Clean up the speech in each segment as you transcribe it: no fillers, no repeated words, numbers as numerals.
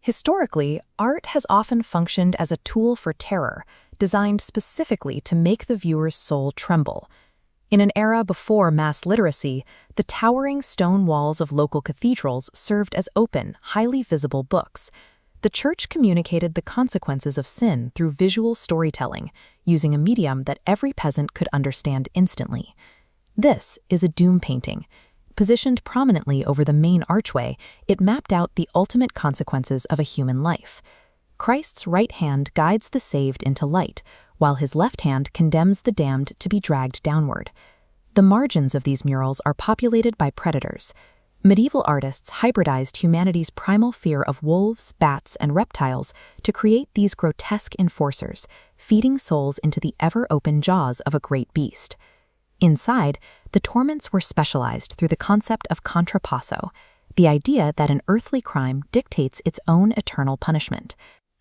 Historically, art has often functioned as a tool for terror, designed specifically to make the viewer's soul tremble. In an era before mass literacy, the towering stone walls of local cathedrals served as open, highly visible books. The church communicated the consequences of sin through visual storytelling, using a medium that every peasant could understand instantly. This is a doom painting. Positioned prominently over the main archway, it mapped out the ultimate consequences of a human life. Christ's right hand guides the saved into light, while his left hand condemns the damned to be dragged downward. The margins of these murals are populated by predators. Medieval artists hybridized humanity's primal fear of wolves, bats, and reptiles to create these grotesque enforcers, feeding souls into the ever-open jaws of a great beast. Inside, the torments were specialized through the concept of contrapasso, the idea that an earthly crime dictates its own eternal punishment.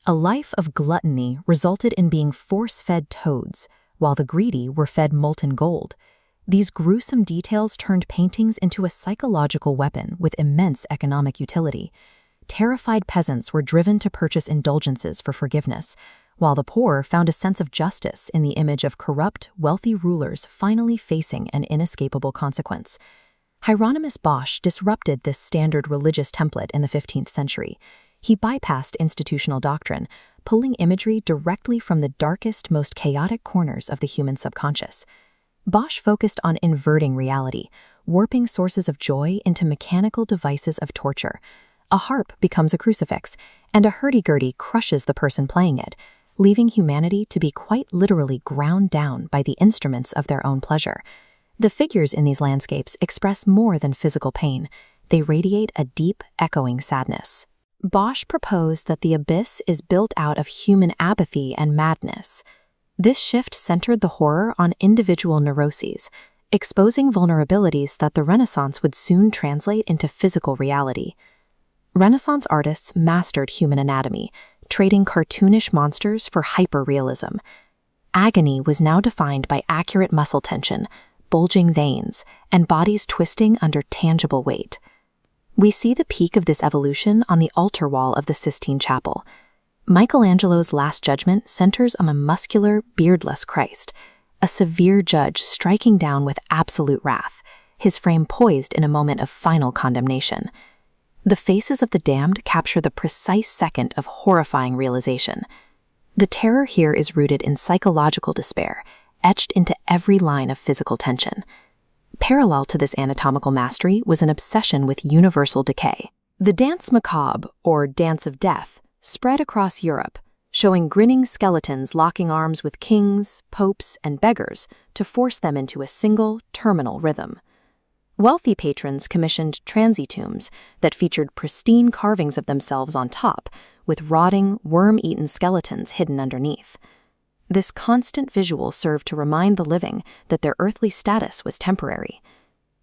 A life of gluttony resulted in being force-fed toads, while the greedy were fed molten gold. These gruesome details turned paintings into a psychological weapon with immense economic utility. Terrified peasants were driven to purchase indulgences for forgiveness, while the poor found a sense of justice in the image of corrupt, wealthy rulers finally facing an inescapable consequence. Hieronymus Bosch disrupted this standard religious template in the 15th century. He bypassed institutional doctrine, pulling imagery directly from the darkest, most chaotic corners of the human subconscious. Bosch focused on inverting reality, warping sources of joy into mechanical devices of torture. A harp becomes a crucifix, and a hurdy-gurdy crushes the person playing it, leaving humanity to be quite literally ground down by the instruments of their own pleasure. The figures in these landscapes express more than physical pain. They radiate a deep, echoing sadness. Bosch proposed that the abyss is built out of human apathy and madness. This shift centered the horror on individual neuroses, exposing vulnerabilities that the Renaissance would soon translate into physical reality. Renaissance artists mastered human anatomy, trading cartoonish monsters for hyper-realism. Agony was now defined by accurate muscle tension, bulging veins, and bodies twisting under tangible weight. We see the peak of this evolution on the altar wall of the Sistine Chapel. Michelangelo's Last Judgment centers on a muscular, beardless Christ, a severe judge striking down with absolute wrath, his frame poised in a moment of final condemnation. The faces of the damned capture the precise second of horrifying realization. The terror here is rooted in psychological despair, etched into every line of physical tension. Parallel to this anatomical mastery was an obsession with universal decay. The danse macabre, or dance of death, spread across Europe, showing grinning skeletons locking arms with kings, popes, and beggars to force them into a single, terminal rhythm. Wealthy patrons commissioned transitombs that featured pristine carvings of themselves on top, with rotting, worm-eaten skeletons hidden underneath. This constant visual served to remind the living that their earthly status was temporary.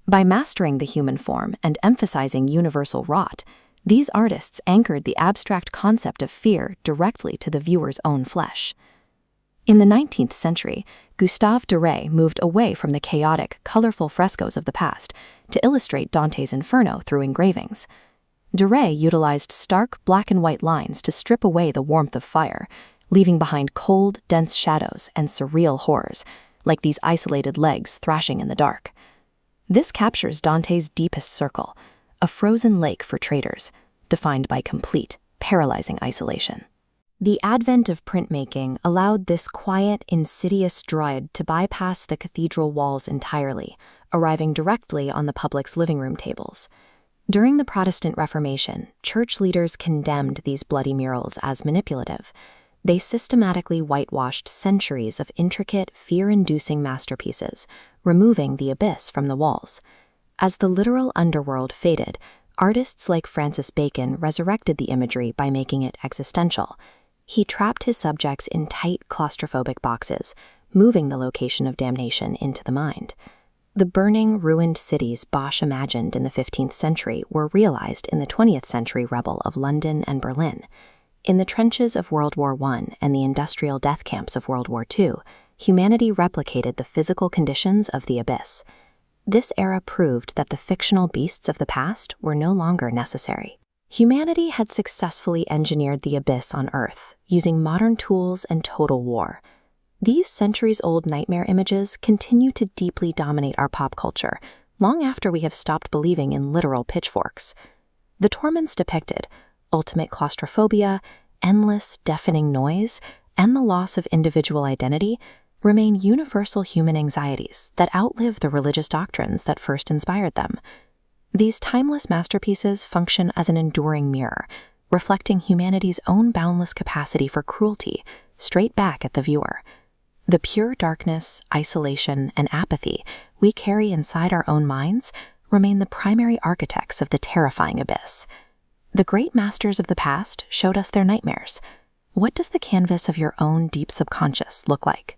By mastering the human form and emphasizing universal rot, these artists anchored the abstract concept of fear directly to the viewer's own flesh. In the 19th century, Gustave Dore moved away from the chaotic, colorful frescoes of the past to illustrate Dante's Inferno through engravings. Dore utilized stark black and white lines to strip away the warmth of fire, leaving behind cold, dense shadows and surreal horrors, like these isolated legs thrashing in the dark. This captures Dante's deepest circle, a frozen lake for traitors, defined by complete, paralyzing isolation. The advent of printmaking allowed this quiet, insidious dread to bypass the cathedral walls entirely, arriving directly on the public's living room tables. During the Protestant Reformation, church leaders condemned these bloody murals as manipulative. They systematically whitewashed centuries of intricate, fear-inducing masterpieces, removing the abyss from the walls. As the literal underworld faded, artists like Francis Bacon resurrected the imagery by making it existential. He trapped his subjects in tight, claustrophobic boxes, moving the location of damnation into the mind. The burning, ruined cities Bosch imagined in the 15th century were realized in the 20th century rubble of London and Berlin. In the trenches of World War I and the industrial death camps of World War II, humanity replicated the physical conditions of the abyss. This era proved that the fictional beasts of the past were no longer necessary. Humanity had successfully engineered the abyss on Earth, using modern tools and total war. These centuries-old nightmare images continue to deeply dominate our pop culture, long after we have stopped believing in literal pitchforks. The torments depicted, ultimate claustrophobia, endless, deafening noise, and the loss of individual identity, remain universal human anxieties that outlive the religious doctrines that first inspired them. These timeless masterpieces function as an enduring mirror, reflecting humanity's own boundless capacity for cruelty straight back at the viewer. The pure darkness, isolation, and apathy we carry inside our own minds remain the primary architects of the terrifying abyss. The great masters of the past showed us their nightmares. What does the canvas of your own deep subconscious look like?